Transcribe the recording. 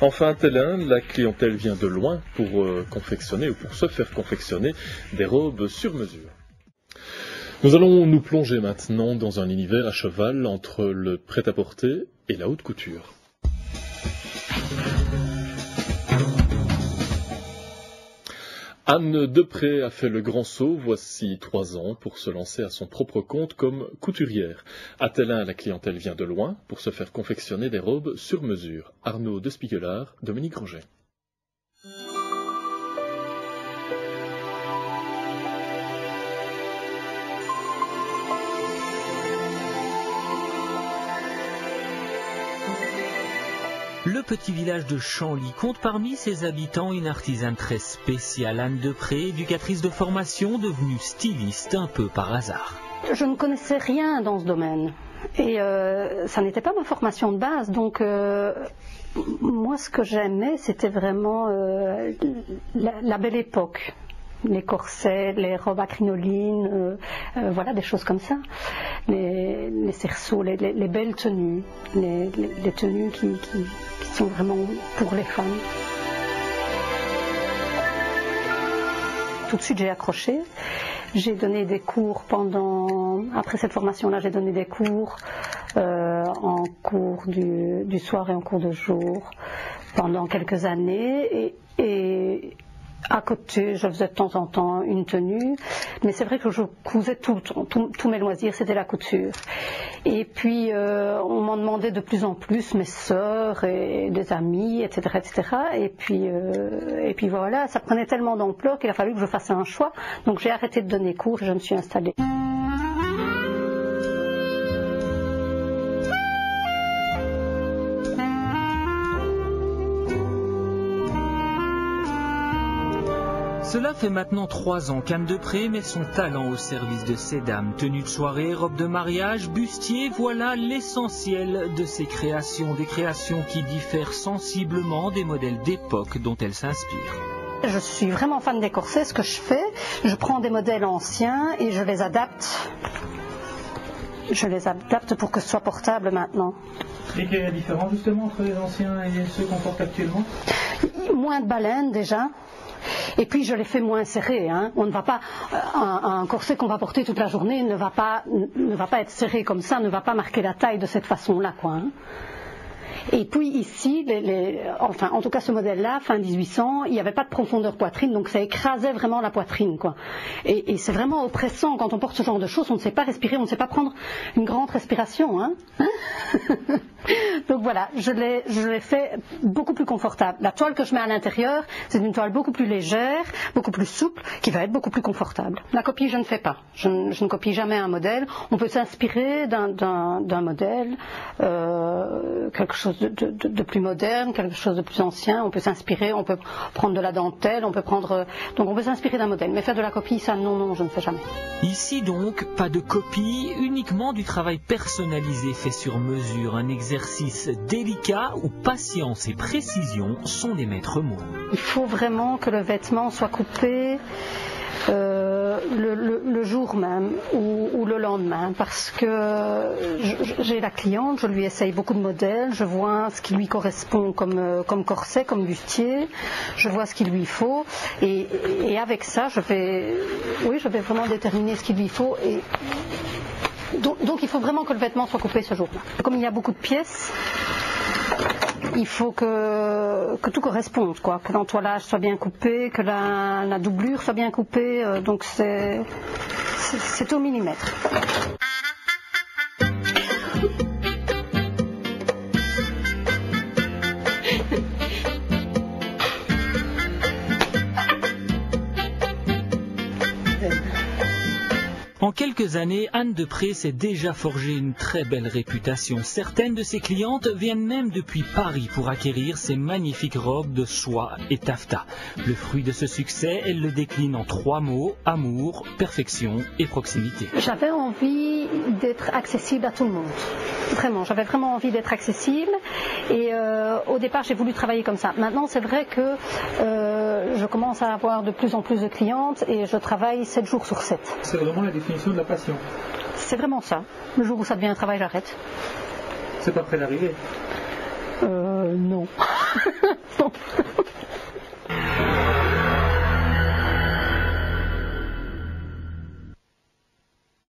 Enfin, à Tellin, la clientèle vient de loin pour confectionner ou pour se faire confectionner des robes sur mesure. Nous allons nous plonger maintenant dans un univers à cheval entre le prêt-à-porter et la haute couture. Anne Depré a fait le grand saut voici 3 ans pour se lancer à son propre compte comme couturière. À Tellin, la clientèle vient de loin pour se faire confectionner des robes sur mesure. Arnaud de Spiegelard, Dominique Roget. Le petit village de Chanly compte parmi ses habitants une artisane très spéciale, Anne Depré, éducatrice de formation, devenue styliste un peu par hasard. Je ne connaissais rien dans ce domaine et ça n'était pas ma formation de base, donc moi ce que j'aimais c'était vraiment la belle époque. Les corsets, les robes à crinoline, voilà, des choses comme ça. Les cerceaux, les belles tenues, les tenues qui sont vraiment pour les femmes. Tout de suite, j'ai accroché. J'ai donné des cours après cette formation-là, j'ai donné des cours en cours du soir et en cours de jour pendant quelques années et à côté, je faisais de temps en temps une tenue, mais c'est vrai que je cousais tout le temps, tous mes loisirs, c'était la couture. Et puis, on m'en demandait de plus en plus, mes sœurs et des amis, etc., etc. Et puis voilà, ça prenait tellement d'ampleur qu'il a fallu que je fasse un choix. Donc j'ai arrêté de donner cours et je me suis installée. Cela fait maintenant 3 ans qu'Anne Depré met son talent au service de ces dames. Tenues de soirée, robes de mariage, bustier, voilà l'essentiel de ses créations. Des créations qui diffèrent sensiblement des modèles d'époque dont elle s'inspire. Je suis vraiment fan des corsets. Ce que je fais, je prends des modèles anciens et je les adapte. Je les adapte pour que ce soit portable maintenant. Et quelle est la différence justement entre les anciens et ceux qu'on porte actuellement? Moins de baleines déjà. Et puis je les fais moins serrés. On ne va pas un corset qu'on va porter toute la journée ne va pas être serré comme ça, ne va pas marquer la taille de cette façon-là, quoi. Et puis ici, enfin en tout cas ce modèle-là, fin 1800, il n'y avait pas de profondeur poitrine, donc ça écrasait vraiment la poitrine, quoi. Et c'est vraiment oppressant quand on porte ce genre de choses, on ne sait pas respirer, on ne sait pas prendre une grande respiration, Donc voilà, je l'ai fait beaucoup plus confortable. La toile que je mets à l'intérieur, c'est une toile beaucoup plus légère, beaucoup plus souple, qui va être beaucoup plus confortable. La copie, je ne fais pas. Je ne copie jamais un modèle. On peut s'inspirer d'un modèle, quelque chose de plus moderne, quelque chose de plus ancien. On peut s'inspirer, on peut prendre de la dentelle, donc on peut s'inspirer d'un modèle. Mais faire de la copie, ça, non, je ne fais jamais. Ici donc, pas de copie, uniquement du travail personnalisé fait sur mesure, un exercice délicat où patience et précision sont des maîtres mots. Il faut vraiment que le vêtement soit coupé le jour même ou le lendemain, parce que j'ai la cliente, je lui essaye beaucoup de modèles, je vois ce qui lui correspond comme corset, comme bustier, je vois ce qu'il lui faut et avec ça je vais vraiment déterminer ce qu'il lui faut et donc il faut vraiment que le vêtement soit coupé ce jour-là. Comme il y a beaucoup de pièces, il faut que tout corresponde, quoi. Que l'entoilage soit bien coupé, que la doublure soit bien coupée, donc c'est au millimètre. En quelques années, Anne Depré s'est déjà forgé une très belle réputation. Certaines de ses clientes viennent même depuis Paris pour acquérir ces magnifiques robes de soie et taffetas. Le fruit de ce succès, elle le décline en 3 mots, amour, perfection et proximité. J'avais envie d'être accessible à tout le monde. Vraiment, j'avais vraiment envie d'être accessible et au départ j'ai voulu travailler comme ça. Maintenant c'est vrai que je commence à avoir de plus en plus de clientes et je travaille 7 jours sur 7. C'est vraiment la définition de la passion. C'est vraiment ça. Le jour où ça devient un travail, j'arrête. C'est pas près d'arriver. Non.